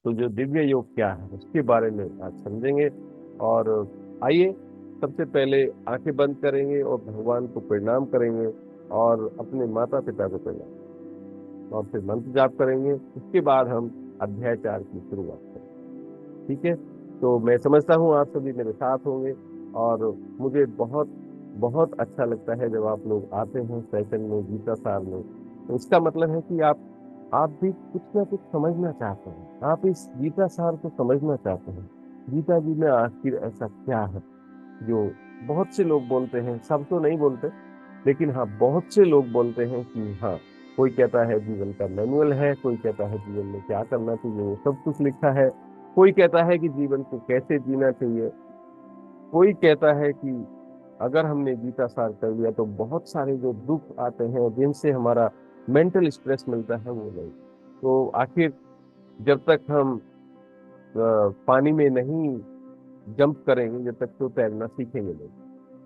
तो जो दिव्य योग क्या है उसके बारे में आज समझेंगे। और आइए, सबसे पहले आंखें बंद करेंगे और भगवान को प्रणाम करेंगे और अपने माता पिता को प्रणाम, और फिर मंत्र जाप करेंगे। उसके बाद हम अध्याय 4 की शुरुआत करेंगे। ठीक है? तो मैं समझता हूँ आप सभी मेरे साथ होंगे, और मुझे बहुत बहुत अच्छा लगता है जब आप लोग आते हैं सेशन में, गीता सार में। तो इसका मतलब है कि आप भी कुछ ना कुछ समझना चाहते हैं, आप इस गीता सार को समझना चाहते हैं। गीता जी में आखिर ऐसा क्या है जो बहुत से लोग बोलते हैं, सब तो नहीं बोलते, लेकिन हाँ बहुत से लोग बोलते हैं कि हाँ, कोई कहता है जीवन का मैनुअल है, कोई कहता है जीवन में क्या करना चाहिए वो सब कुछ लिखा है, कोई कहता है कि जीवन को कैसे जीना चाहिए, कोई कहता है कि अगर हमने गीता सार कर लिया तो बहुत सारे जो दुख आते हैं जिनसे हमारा मेंटल स्ट्रेस मिलता है वो नहीं। तो आखिर जब तक हम पानी में नहीं जंप करेंगे, जब तक तो तैरना सीखेंगे नहीं।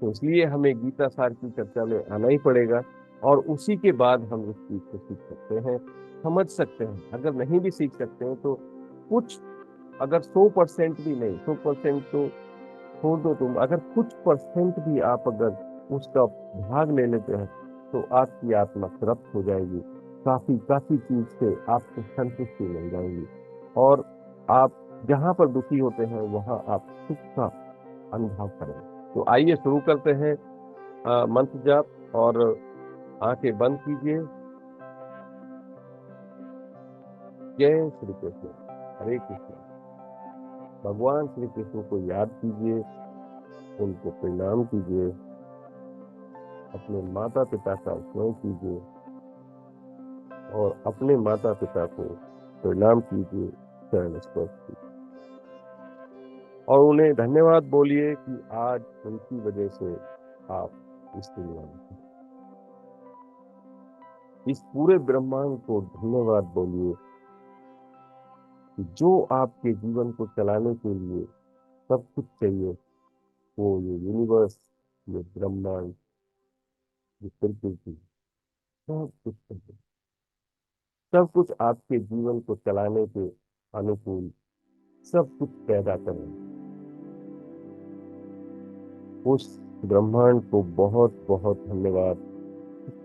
तो इसलिए हमें गीता सार की चर्चा में आना ही पड़ेगा, और उसी के बाद हम इस चीज को सीख सकते हैं, समझ सकते हैं। अगर नहीं भी सीख सकते हैं तो कुछ, अगर 100% भी नहीं, 100% तो छोड़ दो तुम, अगर कुछ परसेंट भी आप अगर उसका भाग ले लेते हैं तो आपकी आत्मा तृप्त हो जाएगी। काफी काफी चीज से आपको संतुष्टि मिल जाएगी, और आप जहां पर दुखी होते हैं वहां आप सुख का अनुभव करें। तो आइए शुरू करते हैं मंत्र जाप, और आंखें बंद कीजिए। जय श्री कृष्ण। हरे कृष्ण। भगवान श्री कृष्ण को याद कीजिए, उनको प्रणाम कीजिए, अपने माता पिता का स्मरण कीजिए, और अपने माता पिता को प्रणाम कीजिए, चरण स्पर्श कीजिए, और उन्हें धन्यवाद बोलिए कि आज उनकी वजह से आप इस दुनिया में हैं। इस पूरे ब्रह्मांड को धन्यवाद बोलिए कि जो आपके जीवन को चलाने के लिए सब कुछ चाहिए, वो ये यूनिवर्स, ये ब्रह्मांड, ये प्रकृति, सब कुछ चाहिए। सब कुछ आपके जीवन को चलाने के अनुकूल सब कुछ पैदा करें। उस ब्रह्मांड को बहुत बहुत धन्यवाद।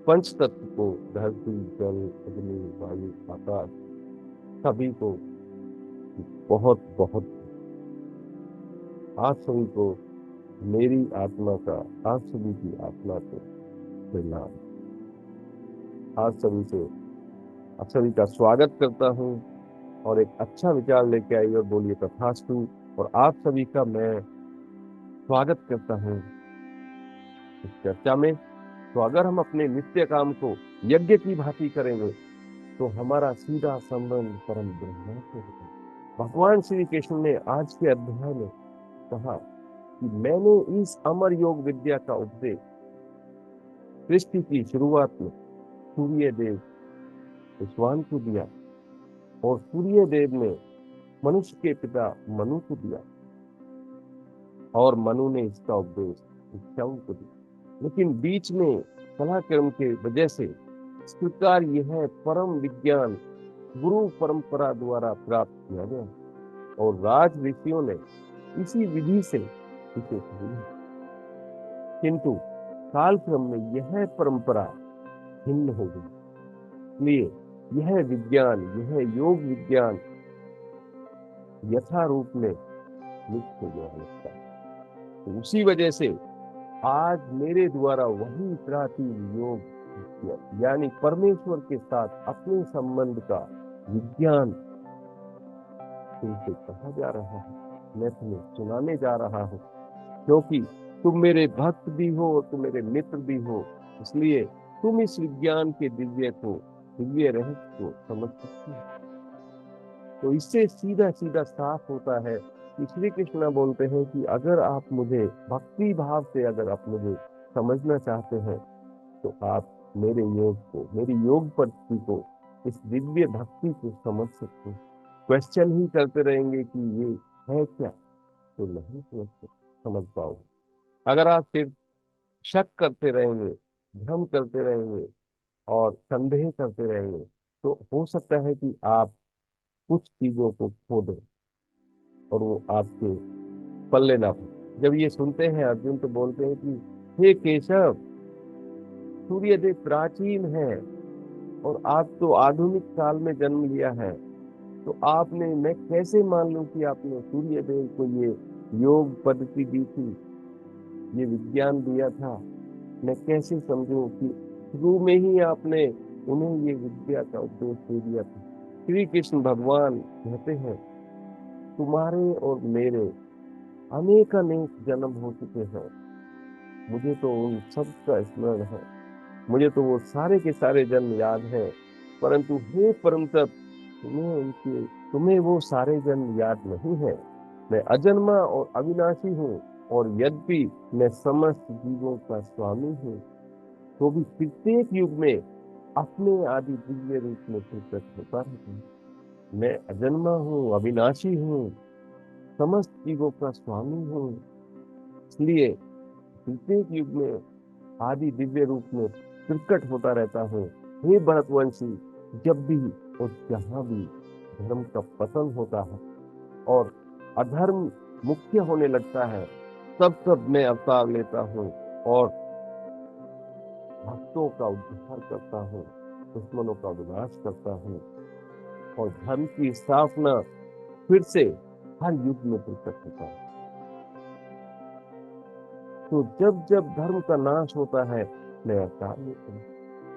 पंच तत्व को, धरती, जल, अग्नि, वायु, आकाश, सभी को बहुत बहुत, आप सभी को, मेरी आत्मा का, आप सभी की आत्मा को प्रणाम। आप सभी से, आप सभी का स्वागत करता हूँ, और एक अच्छा विचार लेके आइए और बोलिए तथास्तु। और आप सभी का मैं स्वागत करता हूँ इस चर्चा में। तो अगर हम अपने नित्य काम को यज्ञ की भांति करेंगे तो हमारा सीधा संबंध परम ब्रह्म से होगा। भगवान श्री कृष्ण ने आज के अध्याय में कहा कि मैंने इस अमर योग विद्या का उपदेश सृष्टि की शुरुआत में सूर्य देव विश्वान को दिया, और सूर्य देव ने मनुष्य के पिता मनु को दिया, और मनु ने इसका उपदेश ईक्ष्वाकु को दिया। लेकिन बीच में कलाक्रम के वजह से इस प्रकार यह परम विज्ञान गुरु परंपरा द्वारा प्राप्त किया गया, और राज ऋषियों ने इसी विधि से इसे पढ़ा। किंतु कालक्रम में यह परंपरा भिन्न हो गई, इसलिए यह विज्ञान, यह योग विज्ञान यथारूप में लुप्त हो गया लगता है। तो उसी वजह से आज मेरे द्वारा वही प्राचीन योग, यानी परमेश्वर के साथ अपने संबंध का विज्ञान तुमसे कहा जा रहा है, मैं तुम्हें सुनाने जा रहा हूँ, क्योंकि तुम मेरे भक्त भी हो और तुम मेरे मित्र भी हो। इसलिए तुम इस विज्ञान के दिव्य रहस्य को समझ सकते हो। तो इससे सीधा सीधा साफ होता है कि श्री कृष्ण बोलते हैं कि अगर आप मुझे भक्ति भाव से, अगर आप मुझे समझना चाहते हैं तो आप मेरे योग को, मेरी योग पद्धति को, इस दिव्य भक्ति को समझ सकते हैं। क्वेश्चन ही करते रहेंगे कि ये है क्या, तो नहीं समझ पाओगे। अगर आप सिर्फ शक करते रहेंगे, भ्रम करते रहेंगे और संदेह करते रहेंगे, तो हो सकता है कि आप कुछ चीजों को खो दो और वो आपके पल्ले ना पड़े। जब ये सुनते हैं अर्जुन तो बोलते हैं कि हे केशव, सूर्यदेव प्राचीन है और आप तो आधुनिक काल में जन्म लिया है, तो आपने, मैं कैसे मान लूं कि आपने सूर्यदेव को ये योग पद्धति दी थी, ये विज्ञान दिया था। मैं कैसे समझूं कि शुरू में ही आपने उन्हें ये विद्या का उपदेश दे दिया था। श्री कृष्ण भगवान कहते हैं, तुम्हारे और मेरे अनेक अनेक जन्म हो चुके हैं, मुझे तो उन सब का स्मरण है, मुझे तो वो सारे के सारे जन्म याद है, परंतु हे परम तप, तुम्हें वो सारे जन्म याद नहीं है। मैं अजन्मा और अविनाशी हूँ, और यद्यपि मैं समस्त जीवों का स्वामी हूँ, तो भी प्रत्येक युग में अपने आदि दिव्य रूप में प्रकट होता रहता हूँ। मैं अजन्मा हूँ, अविनाशी हूँ, समस्त जीवों का स्वामी हूँ, इसलिए प्रत्येक युग में आदि दिव्य रूप में प्रकट होता रहता हूँ। हे भरतवंशी, जब भी और जहां भी धर्म का पतन होता है और अधर्म मुख्य होने लगता है, तब तब मैं अवतार लेता हूँ और भक्तों का उद्धार करता हूँ, दुश्मनों का विनाश करता हूँ और धर्म की स्थापना फिर से हर युग में प्रकट होता है। तो जब जब धर्म का नाश होता है, मैं अवतार लेता हूँ,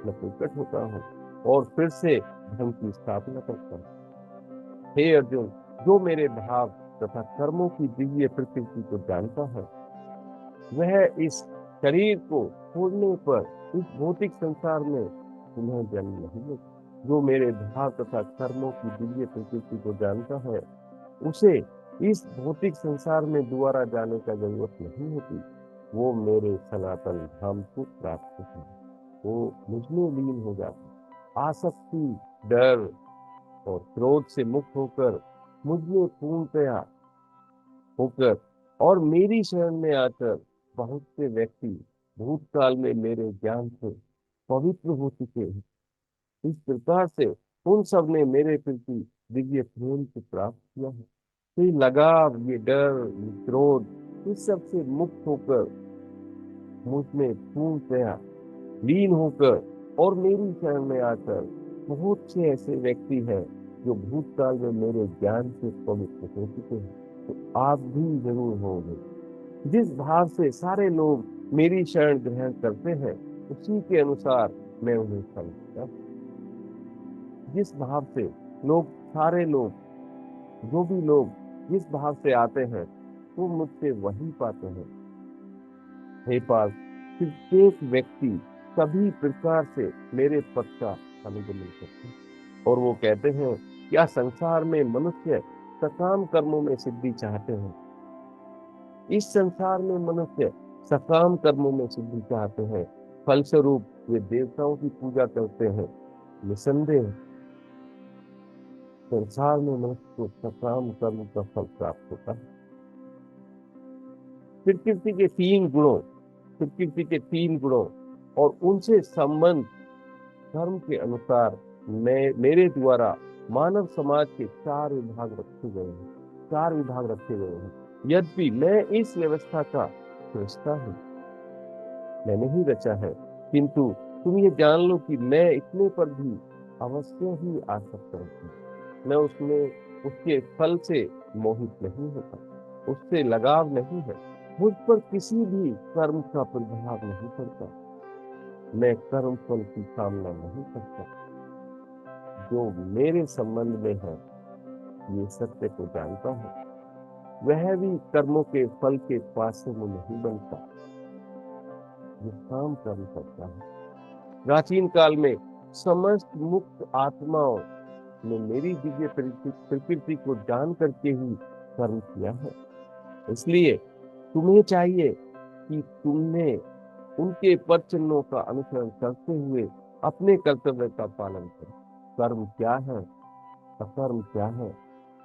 मैं प्रकट होता हूँ और फिर से धर्म की स्थापना करता हूँ। हे अर्जुन, जो मेरे भाव तथा कर्मों की दिव्य प्रकृति को जानता है, वह इस शरीर को छोड़ने पर इस भौतिक संसार में पुनः जन्म नहीं लेता। जो मेरे भाव तथा कर्मों की दिव्य प्रकृति को जानता है, उसे इस भौतिक संसार में दोबारा जाने का जरूरत नहीं होती। वो मेरे सनातन धाम को प्राप्त होता है, वो मुझमें लीन हो जाता है। आसक्ति, डर और क्रोध से मुक्त होकर, मुझमें पूर्णतया होकर और मेरी शरण में आकर बहुत से व्यक्ति भूतकाल में मेरे ज्ञान से पवित्र हो चुके हैं। इस प्रकार से उन सब ने मेरे प्रति दिव्य प्रेम को प्राप्त किया है। तो ये लगाव, ये डर, ये क्रोध, इस सब से मुक्त होकर, मुझ में पूर्णतया लीन होकर और मेरी शरण में आकर बहुत से ऐसे व्यक्ति हैं जो भूतकाल में मेरे ज्ञान से पवित्र हो चुके हैं। तो आप भी जरूर होंगे। जिस भाव से सारे लोग मेरी शरण ग्रहण करते हैं, उसी के अनुसार मैं उन्हें समझता हूँ। जिस भाव से लोग, सारे लोग, जो भी लोग जिस भाव से आते हैं, वो मुझसे वही पाते हैं। हे पास, प्रत्येक व्यक्ति सभी प्रकार से मेरे पद का अनुगमन करते हैं और वो कहते हैं, क्या संसार में मनुष्य सकाम कर्मों में सिद्धि चाहते हैं? इस संसार में मनुष्य सकाम कर्मों में सिद्धि चाहते हैं, फलस्वरूप वे देवताओं की पूजा करते हैं। निसंदेह संसार में मनुष्य को सकाम कर्म का फल प्राप्त होता है। प्रकृति के तीन गुणों प्रकृति के तीन गुणों और उनसे संबंध धर्म के अनुसार मैं, मेरे द्वारा मानव समाज के चार विभाग रखे गए हैं, चार विभाग रखे गए हैं। यद्यपि मैं इस व्यवस्था का सृष्टा हूँ, मैंने ही रचा है, किंतु तुम ये जान लो कि मैं इतने पर भी अवश्य ही आसक्त रहती हूँ। मैं उसमें, उसके फल से मोहित नहीं होता, उससे लगाव नहीं है। मुझ पर किसी भी कर्म का प्रभाव नहीं पड़ता, मैं कर्म फल की कामना नहीं करता। जो मेरे संबंध में है, ये सत्य को जानता है, वह भी कर्मों के फल के पासे में नहीं बनता, जो काम कर्म करता है। प्राचीन काल में समस्त मुक्त आत्माओं ने मेरी दिव्य प्रकृति को जान करके ही कर्म किया है। इसलिए तुम्हें चाहिए कि तुमने उनके पद चिन्हों का अनुसरण करते हुए अपने कर्तव्य का पालन करो। कर्म क्या है, अकर्म क्या है,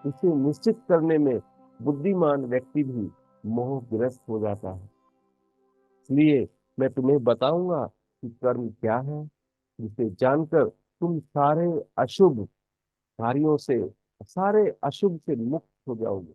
इसे निश्चित करने में बुद्धिमान व्यक्ति भी मोहग्रस्त हो जाता है। इसलिए मैं तुम्हें बताऊंगा कि कर्म क्या है, जिसे जानकर तुम सारे अशुभ कार्यों से सारे अशुभ से मुक्त हो जाओगे।